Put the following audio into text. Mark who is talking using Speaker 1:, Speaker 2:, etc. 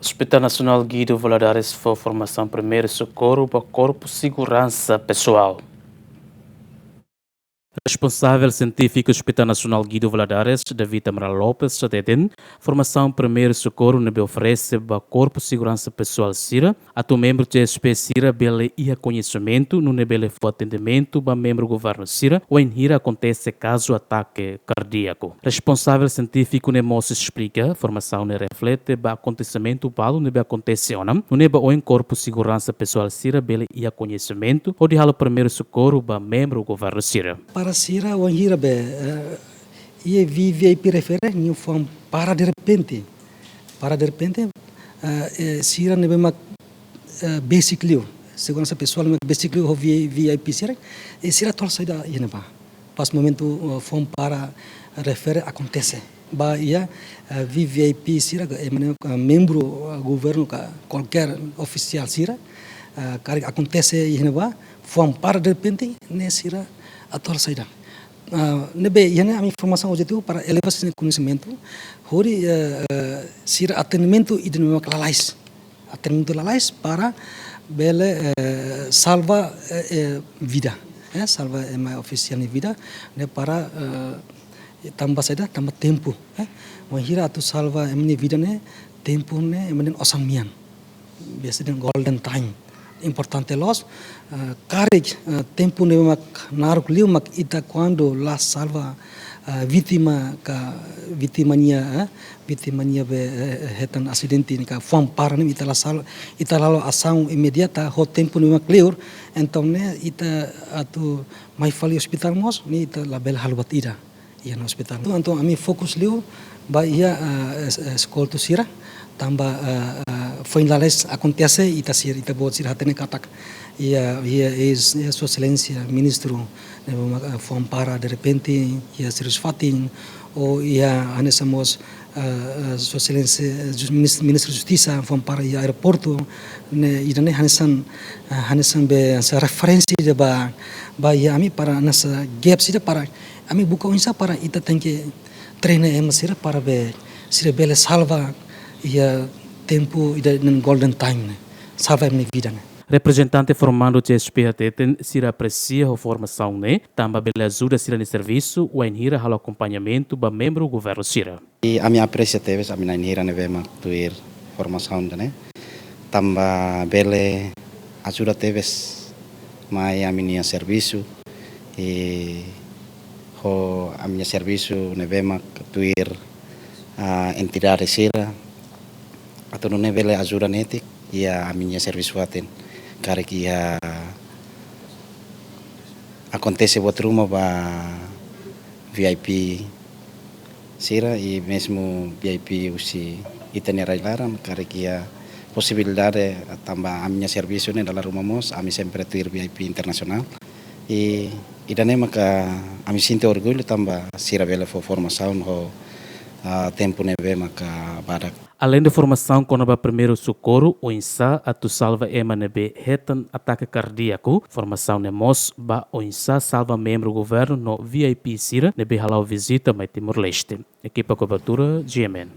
Speaker 1: Hospital Nacional Guido Valadares foi formação Primeiru Sukoru para Corpo Seguransa Pesoal. Responsável científico do Hospital Nacional Guido Valadares, David Amaral Lopes, detém formação Primeiru Sukoru que oferece para Corpo Segurança Pesoal Sira, a tu membro de espécie Sira bele ia conhecimento no nível de atendimento para membro do governo Sira ou em Hira acontece caso ataque cardíaco. Responsável científico Nemos explica, formação reflete para acontecimento para o nível acontece onam, no nível ou em Corpo Segurança Pesoal Sira bele ia conhecimento ou de halo Primeiru Sukoru para membro do governo Sira.
Speaker 2: Para Sira o Hira be ia VIP refere ni form para de repente Sira nebe mak basically segurança pessoal mak basically o VIP Sira e Sira tol saída ia neba pas momento form para refere acontece ba ia VIP Sira membro governo qualquer oficial Sira acontece ia neba form para de repente ne Sira atual saída. Nebe a informação objetivo para elevação de conhecimento, hori Sira atendimento e atendimento lalais para bele salva vida, salva oficial de vida, ne para tambah saída tambah tempo, Hira atu salva emni vida ne tempo ne emni osamian, biasanya golden time. Importante los courage tempo ne mak naruk liu mak ita quando la salva vitimania be hetan acidente ni ka fam para ni ita la salva ita lalu ação imediata ho tempo ne mak liur então ne ita atu mai fali hospital mos ni ita la bel halbat ida ia no hospital então ami fokus liu ba ia escola tu Sira tambah finales acontece ita Sira ita buat Sira hatene katak ia sua excelência ministro fom para de repente ia serius fatin ou ia anesamos sua excelência ministro justiça fom para ia aeroporto ne idane hanesan be asa referensi de ba ia ami para nasa gap sida para ami buka unsa para ita tengke treine Sira para be Sira bele salva ia tempo ida golden time salva minha vida.
Speaker 1: Representante formando de SPHT Sira aprecia a formação também bela ajuda Sira no serviço ou em Hira halo acompanhamento para membro do governo Sira.
Speaker 3: E a minha aprecia teves a minha Hira neve tuir formação também bela ajuda teves mai a minha serviço e a minha serviço neve tuir entidade Sira atau não neve ajuda netik ia a minha serviço aten cara que acontece buat rumah ba VIP Sira e mesmo VIP usi itinerário laram cara que possibilidade tambah a minha serviço ne dalam rumah mos ami sempre tuir VIP internasional e idane maka ami sinte orgulho tambah Sira bela formação ho tempo neve maka badak.
Speaker 1: Além da formação com o Primeiru Sukoru, o INSA atu salva ema nebe hetan ataque cardíaco, formação nemos ba o INSA salva membro do governo no VIP Sira nebe halau visita mai Timor-Leste. Equipa cobertura GMN.